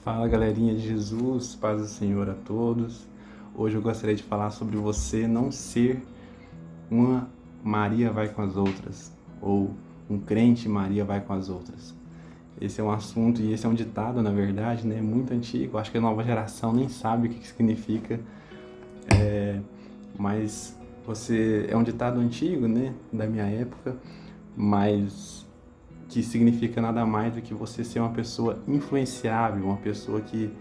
Fala, galerinha de Jesus, paz do Senhor a todos. Hoje eu gostaria de falar sobre você não ser uma Maria vai com as outras, ou um crente Maria vai com as outras. Esse é um assunto e esse é um ditado, na verdade, né, muito antigo. Acho que a nova geração nem sabe o que significa, mas é um ditado antigo, né, da minha época, mas que significa nada mais do que você ser uma pessoa influenciável, uma pessoa que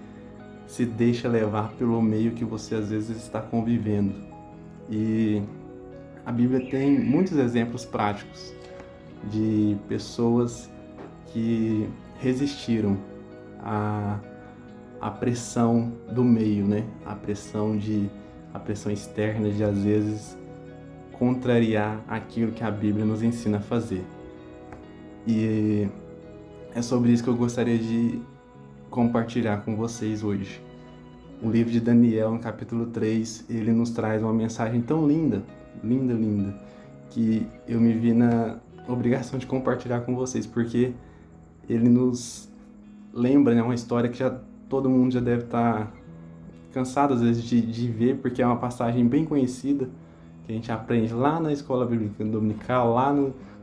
se deixa levar pelo meio que você às vezes está convivendo. E a Bíblia tem muitos exemplos práticos de pessoas que resistiram à pressão do meio, né? A pressão externa de às vezes contrariar aquilo que a Bíblia nos ensina a fazer. E é sobre isso que eu gostaria de compartilhar com vocês hoje. O livro de Daniel, no capítulo 3, ele nos traz uma mensagem tão linda, linda, linda, que eu me vi na obrigação de compartilhar com vocês, porque ele nos lembra, né, uma história que todo mundo já deve estar cansado às vezes de ver, porque é uma passagem bem conhecida, que a gente aprende lá na escola bíblica dominical,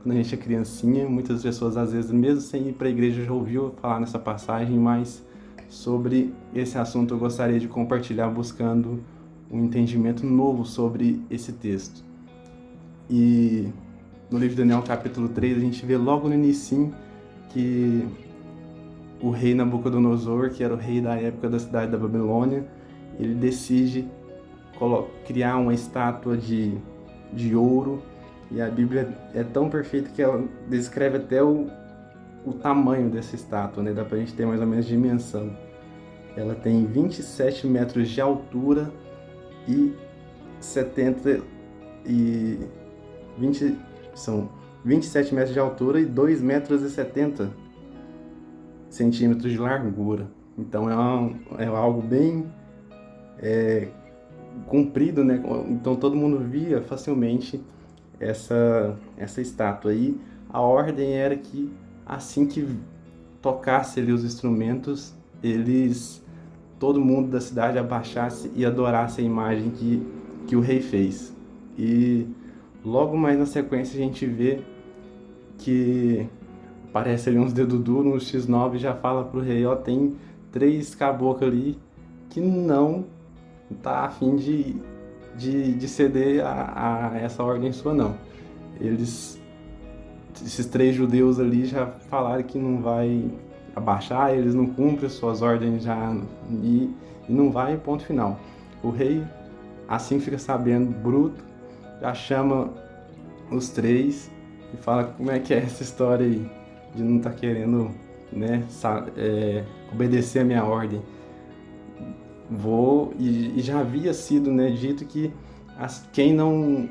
quando a gente é criancinha. Muitas pessoas, às vezes, mesmo sem ir para a igreja, já ouviu falar nessa passagem, mas sobre esse assunto eu gostaria de compartilhar buscando um entendimento novo sobre esse texto. E no livro de Daniel, capítulo 3, a gente vê logo no início que o rei Nabucodonosor, que era o rei da época da cidade da Babilônia, ele decide criar uma estátua de ouro. E a Bíblia é tão perfeita que ela descreve até o tamanho dessa estátua, né? Dá pra gente ter mais ou menos dimensão. Ela tem 27 metros de altura e 70 e 20 são 27 metros de altura e 2 metros e 70 centímetros de largura. Então é algo bem comprido, né? Então todo mundo via facilmente essa estátua aí. A ordem era que assim que tocasse ali os instrumentos, todo mundo da cidade abaixasse e adorasse a imagem que o rei fez. E logo mais na sequência a gente vê que aparece ali uns dedos duros, um X9, já fala pro rei, ó, tem 3 caboclos ali que não tá a fim de ceder a essa ordem sua, não. Esses 3 judeus ali já falaram que não vai abaixar, eles não cumprem suas ordens já e não vai, ponto final. O rei, assim fica sabendo, bruto, já chama os 3 e fala como é que é essa história aí, de não estar querendo, né, obedecer a minha ordem. E já havia sido, né, dito que quem não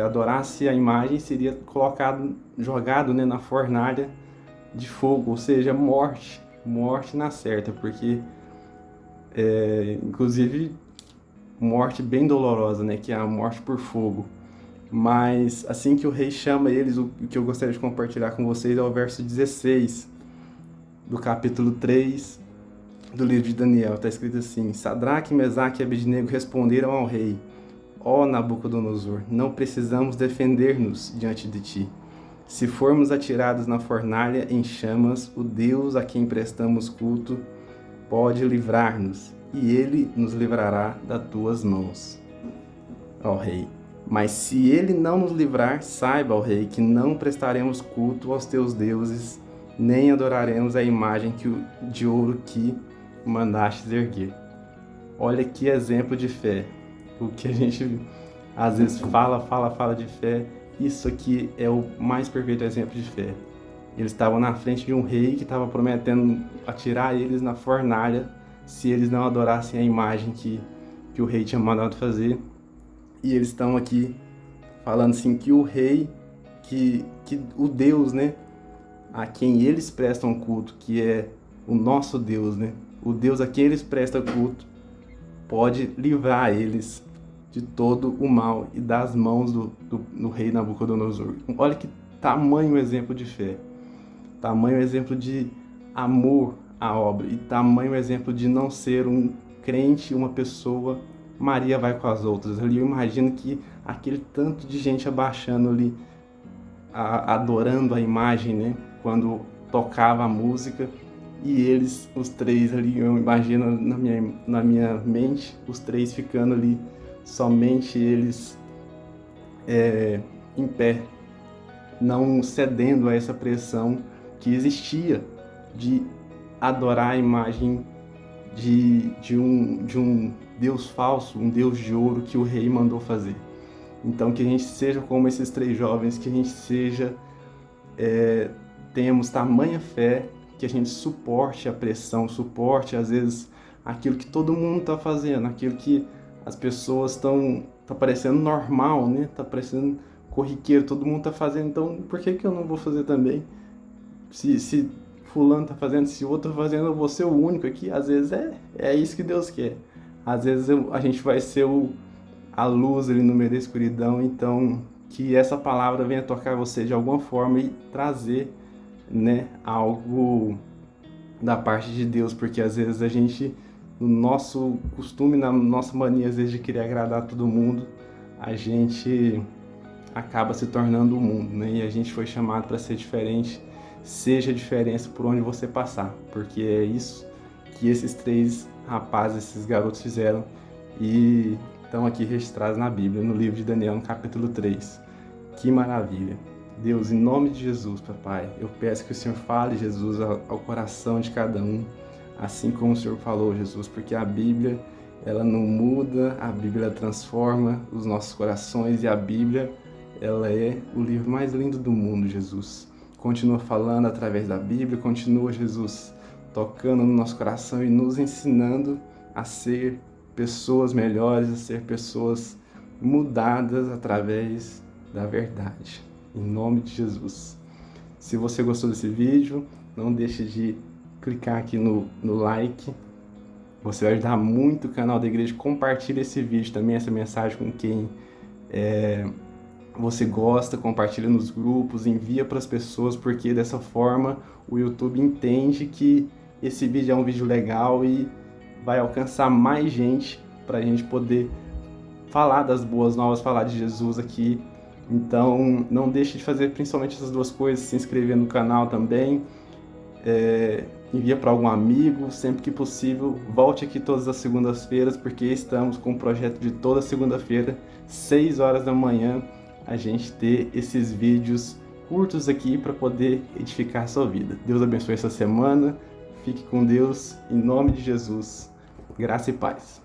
adorasse a imagem seria jogado, né, na fornalha de fogo, ou seja, morte na certa, porque inclusive morte bem dolorosa, né, que é a morte por fogo. Mas assim que o rei chama eles, o que eu gostaria de compartilhar com vocês é o verso 16 do capítulo 3 do livro de Daniel. Está escrito assim: Sadraque, Mesaque e Abednego responderam ao rei: Ó Nabucodonosor, não precisamos defender-nos diante de ti. Se formos atirados na fornalha em chamas, o Deus a quem prestamos culto pode livrar-nos, e ele nos livrará das tuas mãos, ó rei. Mas se ele não nos livrar, saiba, ó rei, que não prestaremos culto aos teus deuses, nem adoraremos a imagem de ouro que mandastes erguer. Olha que exemplo de fé. O que a gente às vezes fala de fé, isso aqui é o mais perfeito exemplo de fé. Eles estavam na frente de um rei que estava prometendo atirar eles na fornalha se eles não adorassem a imagem que o rei tinha mandado fazer. E eles estão aqui falando assim que o rei, que o Deus, né, a quem eles prestam culto, que é o nosso Deus, né, o Deus a quem eles prestam culto, pode livrar eles de todo o mal e das mãos do rei Nabucodonosor. Olha que tamanho exemplo de fé, tamanho exemplo de amor a obra. E tamanho exemplo de não ser um crente, uma pessoa, Maria vai com as outras. Ali eu imagino que aquele tanto de gente abaixando ali, adorando a imagem, né? Quando tocava a música, e eles, os três ali, eu imagino na minha mente, os três ficando ali, somente eles em pé, não cedendo a essa pressão que existia de adorar a imagem de um Deus falso, um Deus de ouro que o rei mandou fazer. Então que a gente seja como esses três jovens, que a gente seja, tenhamos tamanha fé, que a gente suporte a pressão, suporte às vezes aquilo que todo mundo está fazendo, aquilo que as pessoas tá parecendo normal, né? Tá parecendo corriqueiro, todo mundo tá fazendo, então por que eu não vou fazer também? Se fulano tá fazendo, se outro tá fazendo, eu vou ser o único aqui. Às vezes é isso que Deus quer. Às vezes a gente vai ser a luz ali no meio da escuridão, então que essa palavra venha tocar você de alguma forma e trazer, né, algo da parte de Deus, porque às vezes a gente, no nosso costume, na nossa mania às vezes de querer agradar todo mundo, a gente acaba se tornando o mundo, né? E a gente foi chamado para ser diferente, seja a diferença por onde você passar, porque é isso que esses três rapazes, esses garotos fizeram e estão aqui registrados na Bíblia, no livro de Daniel, no capítulo 3. Que maravilha! Deus, em nome de Jesus, papai, eu peço que o Senhor fale, Jesus, ao coração de cada um, assim como o Senhor falou, Jesus, porque a Bíblia, ela não muda, a Bíblia transforma os nossos corações e a Bíblia, ela é o livro mais lindo do mundo, Jesus. Continua falando através da Bíblia, continua, Jesus, tocando no nosso coração e nos ensinando a ser pessoas melhores, a ser pessoas mudadas através da verdade. Em nome de Jesus. Se você gostou desse vídeo, não deixe de clicar aqui no like. Você vai ajudar muito o canal da igreja. Compartilhe esse vídeo também, essa mensagem com quem você gosta, compartilha nos grupos, envia para as pessoas, porque dessa forma o YouTube entende que esse vídeo é um vídeo legal e vai alcançar mais gente para a gente poder falar das boas novas, falar de Jesus aqui. Então não deixe de fazer principalmente essas duas coisas, se inscrever no canal também, envia para algum amigo, sempre que possível, volte aqui todas as segundas-feiras, porque estamos com um projeto de toda segunda-feira, 6 horas da manhã, a gente ter esses vídeos curtos aqui para poder edificar a sua vida. Deus abençoe essa semana, fique com Deus, em nome de Jesus, graça e paz.